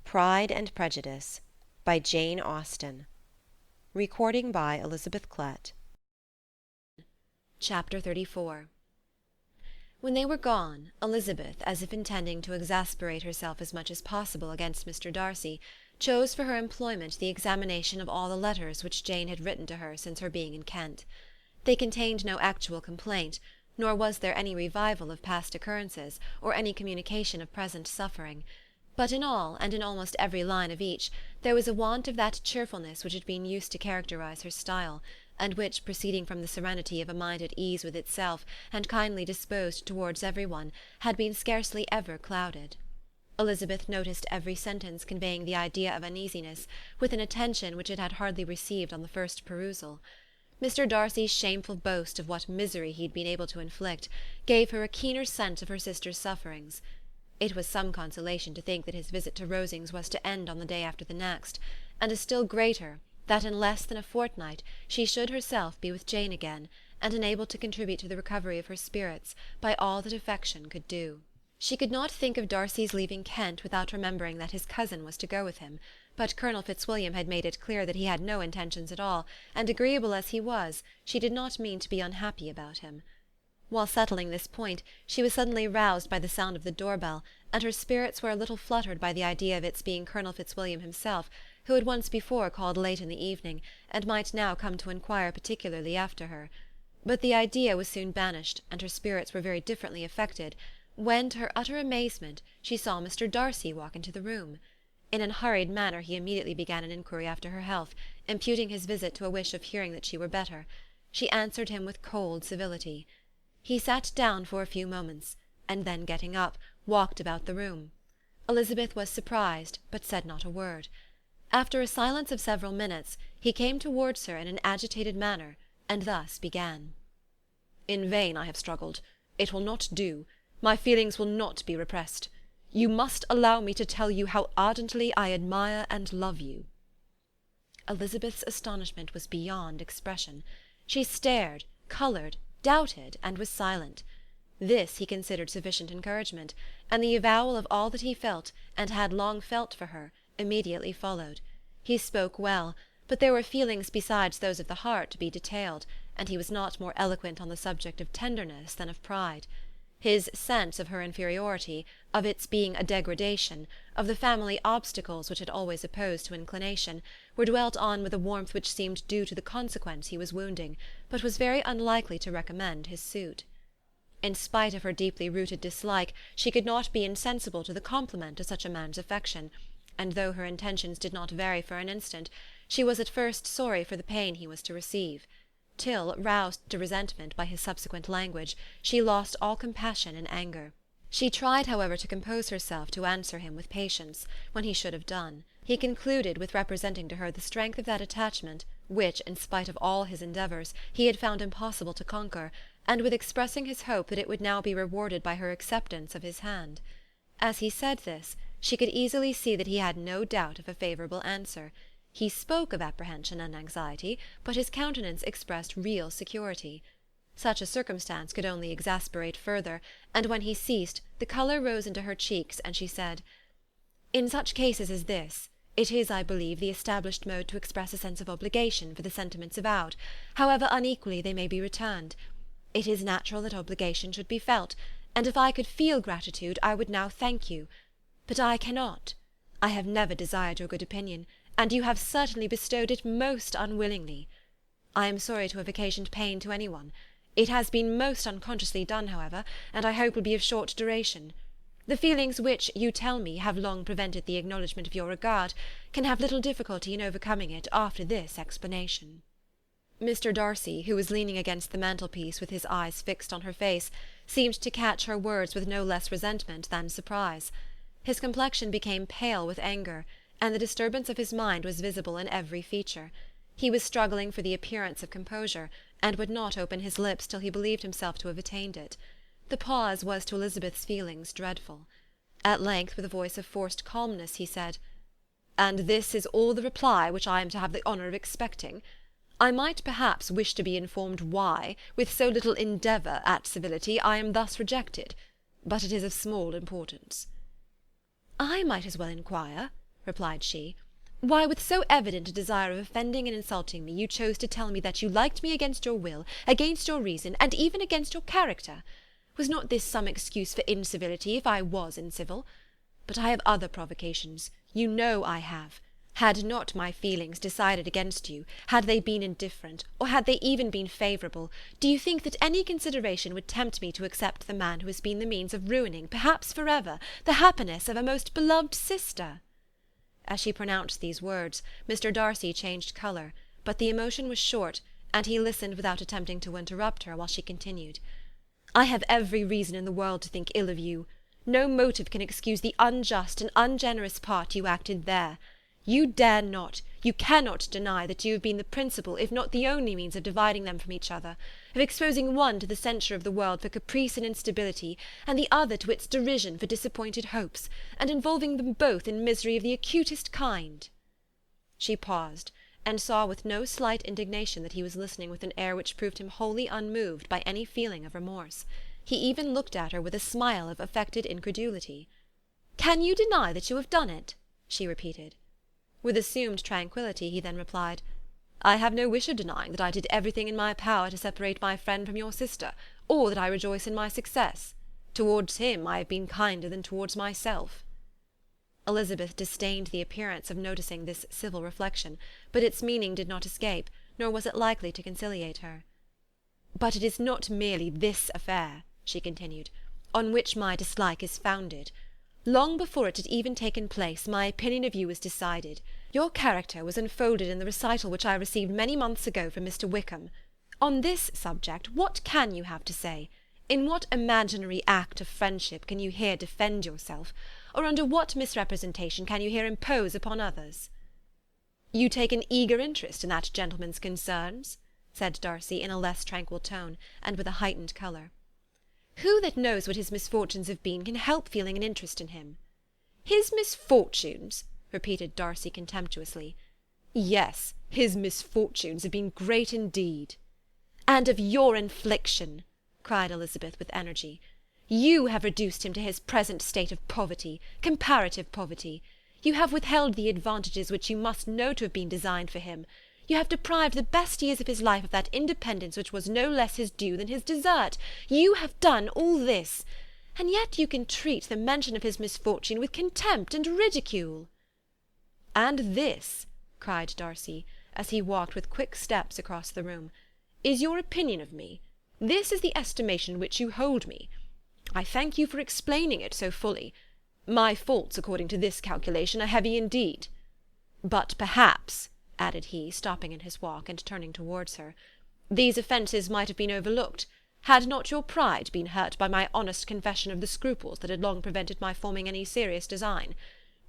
Pride and Prejudice by Jane Austen. Recording by Elizabeth Klett. Chapter 34. When they were gone, Elizabeth, as if intending to exasperate herself as much as possible against Mr. Darcy, chose for her employment the examination of all the letters which Jane had written to her since her being in Kent. They contained no actual complaint, nor was there any revival of past occurrences, or any communication of present suffering. But in all, and in almost every line of each, there was a want of that cheerfulness which had been used to characterize her style, and which, proceeding from the serenity of a mind at ease with itself, and kindly disposed towards every one, had been scarcely ever clouded. Elizabeth noticed every sentence conveying the idea of uneasiness, with an attention which it had hardly received on the first perusal. Mr. Darcy's shameful boast of what misery he had been able to inflict gave her a keener sense of her sister's sufferings. It was some consolation to think that his visit to Rosings was to end on the day after the next, and a still greater, that in less than a fortnight she should herself be with Jane again, and enabled to contribute to the recovery of her spirits by all that affection could do. She could not think of Darcy's leaving Kent without remembering that his cousin was to go with him, but Colonel Fitzwilliam had made it clear that he had no intentions at all, and agreeable as he was, she did not mean to be unhappy about him. While settling this point, she was suddenly roused by the sound of the door-bell, and her spirits were a little fluttered by the idea of its being Colonel Fitzwilliam himself, who had once before called late in the evening, and might now come to inquire particularly after her. But the idea was soon banished, and her spirits were very differently affected, when, to her utter amazement, she saw Mr. Darcy walk into the room. In an hurried manner he immediately began an inquiry after her health, imputing his visit to a wish of hearing that she were better. She answered him with cold civility. He sat down for a few moments, and then getting up, walked about the room. Elizabeth was surprised, but said not a word. After a silence of several minutes, he came towards her in an agitated manner, and thus began. "In vain I have struggled. It will not do. My feelings will not be repressed. You must allow me to tell you how ardently I admire and love you." Elizabeth's astonishment was beyond expression. She stared, coloured, doubted, and was silent. This he considered sufficient encouragement, and the avowal of all that he felt, and had long felt for her, immediately followed. He spoke well, but there were feelings besides those of the heart to be detailed, and he was not more eloquent on the subject of tenderness than of pride. His sense of her inferiority, of its being a degradation, of the family obstacles which had always opposed to inclination, were dwelt on with a warmth which seemed due to the consequence he was wounding, but was very unlikely to recommend his suit. In spite of her deeply rooted dislike, she could not be insensible to the compliment of such a man's affection, and though her intentions did not vary for an instant, she was at first sorry for the pain he was to receive, till, roused to resentment by his subsequent language, she lost all compassion in anger. She tried, however, to compose herself to answer him with patience, when he should have done. He concluded with representing to her the strength of that attachment which, in spite of all his endeavours, he had found impossible to conquer, and with expressing his hope that it would now be rewarded by her acceptance of his hand. As he said this, she could easily see that he had no doubt of a favourable answer. He spoke of apprehension and anxiety, but his countenance expressed real security. Such a circumstance could only exasperate further, and when he ceased, the colour rose into her cheeks, and she said, "In such cases as this, it is, I believe, the established mode to express a sense of obligation for the sentiments avowed, however unequally they may be returned. It is natural that obligation should be felt, and if I could feel gratitude, I would now thank you. But I cannot. I have never desired your good opinion, and you have certainly bestowed it most unwillingly. I am sorry to have occasioned pain to any one. It has been most unconsciously done, however, and I hope will be of short duration. The feelings which, you tell me, have long prevented the acknowledgment of your regard, can have little difficulty in overcoming it after this explanation." Mr. Darcy, who was leaning against the mantelpiece with his eyes fixed on her face, seemed to catch her words with no less resentment than surprise. His complexion became pale with anger, and the disturbance of his mind was visible in every feature. He was struggling for the appearance of composure, and would not open his lips till he believed himself to have attained it. The pause was to Elizabeth's feelings dreadful. At length, with a voice of forced calmness, he said, "And this is all the reply which I am to have the honour of expecting? I might perhaps wish to be informed why, with so little endeavour at civility, I am thus rejected, but it is of small importance." "I might as well inquire," replied she. Why, with so evident a desire of offending and insulting me, you chose to tell me that you liked me against your will, against your reason, and even against your character. Was not this some excuse for incivility, if I was incivil? But I have other provocations. You know I have. Had not my feelings decided against you, had they been indifferent, or had they even been favourable, do you think that any consideration would tempt me to accept the man who has been the means of ruining, perhaps for ever, the happiness of a most beloved sister? As she pronounced these words, Mr. Darcy changed colour, but the emotion was short, and he listened without attempting to interrupt her while she continued. I have every reason in the world to think ill of you. No motive can excuse the unjust and ungenerous part you acted there. You dare not, you cannot deny that you have been the principal, if not the only means of dividing them from each other, of exposing one to the censure of the world for caprice and instability, and the other to its derision for disappointed hopes, and involving them both in misery of the acutest kind. She paused, and saw with no slight indignation that he was listening with an air which proved him wholly unmoved by any feeling of remorse. He even looked at her with a smile of affected incredulity. "Can you deny that you have done it?" she repeated. With assumed tranquillity he then replied, "I have no wish of denying that I did everything in my power to separate my friend from your sister, or that I rejoice in my success. Towards him I have been kinder than towards myself." Elizabeth disdained the appearance of noticing this civil reflection, but its meaning did not escape, nor was it likely to conciliate her. "But it is not merely this affair," she continued, "on which my dislike is founded. Long before it had even taken place, my opinion of you was decided. Your character was unfolded in the recital which I received many months ago from Mr. Wickham. On this subject, what can you have to say? In what imaginary act of friendship can you here defend yourself? Or under what misrepresentation can you here impose upon others?" "You take an eager interest in that gentleman's concerns?" said Darcy in a less tranquil tone, and with a heightened colour. "Who that knows what his misfortunes have been can help feeling an interest in him?" "His misfortunes!" repeated Darcy contemptuously. "Yes, his misfortunes have been great indeed." "And of your infliction," cried Elizabeth with energy. "You have reduced him to his present state of poverty, comparative poverty. You have withheld the advantages which you must know to have been designed for him. You have deprived the best years of his life of that independence which was no less his due than his desert. You have done all this, and yet you can treat the mention of his misfortune with contempt and ridicule." "And this," cried Darcy, as he walked with quick steps across the room, "is your opinion of me? This is the estimation in which you hold me? I thank you for explaining it so fully. My faults, according to this calculation, are heavy indeed. But perhaps," added he, stopping in his walk and turning towards her, "these offences might have been overlooked, had not your pride been hurt by my honest confession of the scruples that had long prevented my forming any serious design.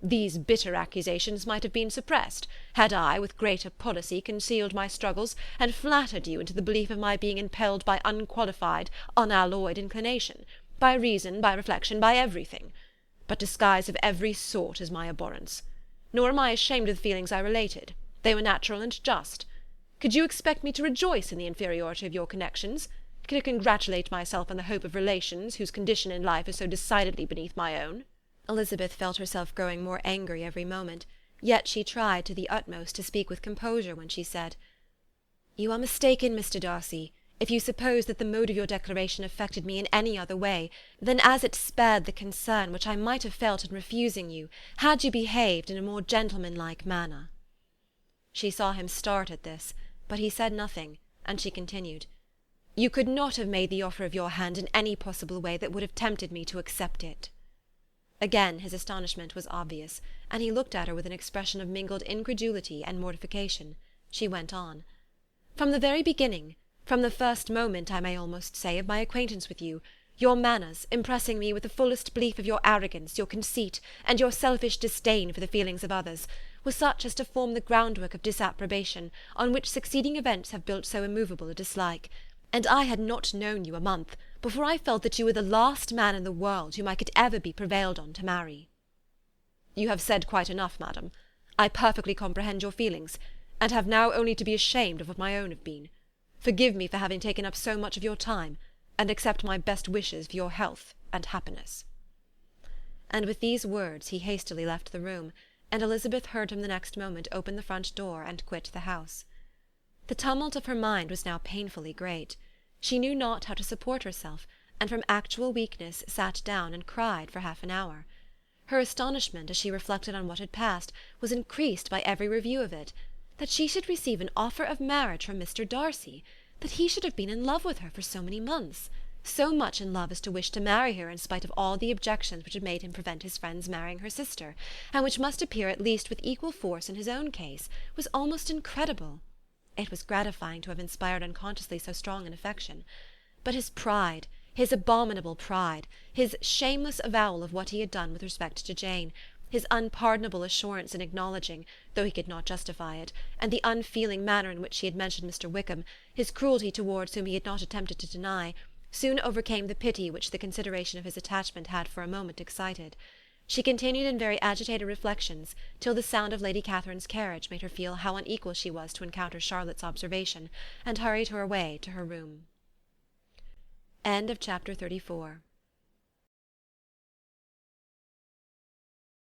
These bitter accusations might have been suppressed, had I, with greater policy, concealed my struggles, and flattered you into the belief of my being impelled by unqualified, unalloyed inclination, by reason, by reflection, by everything. But disguise of every sort is my abhorrence. Nor am I ashamed of the feelings I related. They were natural and just. Could you expect me to rejoice in the inferiority of your connections? Could I congratulate myself on the hope of relations whose condition in life is so decidedly beneath my own?" Elizabeth felt herself growing more angry every moment, yet she tried to the utmost to speak with composure when she said, "You are mistaken, Mr. Darcy, if you suppose that the mode of your declaration affected me in any other way than as it spared the concern which I might have felt in refusing you, had you behaved in a more gentlemanlike manner." She saw him start at this, but he said nothing, and she continued, "You could not have made the offer of your hand in any possible way that would have tempted me to accept it." Again his astonishment was obvious, and he looked at her with an expression of mingled incredulity and mortification. She went on, "From the very beginning, from the first moment, I may almost say, of my acquaintance with you, your manners, impressing me with the fullest belief of your arrogance, your conceit, and your selfish disdain for the feelings of others, was such as to form the groundwork of disapprobation, on which succeeding events have built so immovable a dislike. And I had not known you a month before I felt that you were the last man in the world whom I could ever be prevailed on to marry." "You have said quite enough, madam. I perfectly comprehend your feelings, and have now only to be ashamed of what my own have been. Forgive me for having taken up so much of your time, and accept my best wishes for your health and happiness." And with these words he hastily left the room, and Elizabeth heard him the next moment open the front door and quit the house. The tumult of her mind was now painfully great. She knew not how to support herself, and from actual weakness sat down and cried for half an hour. Her astonishment, as she reflected on what had passed, was increased by every review of it. That she should receive an offer of marriage from Mr. Darcy! That he should have been in love with her for so many months! So much in love as to wish to marry her in spite of all the objections which had made him prevent his friends marrying her sister, and which must appear at least with equal force in his own case, was almost incredible. It was gratifying to have inspired unconsciously so strong an affection. But his pride, his abominable pride, his shameless avowal of what he had done with respect to Jane, his unpardonable assurance in acknowledging, though he could not justify it, and the unfeeling manner in which he had mentioned Mr. Wickham, his cruelty towards whom he had not attempted to deny, soon overcame the pity which the consideration of his attachment had for a moment excited. She continued in very agitated reflections till the sound of Lady Catherine's carriage made her feel how unequal she was to encounter Charlotte's observation, and hurried her away to her room. Chapter 34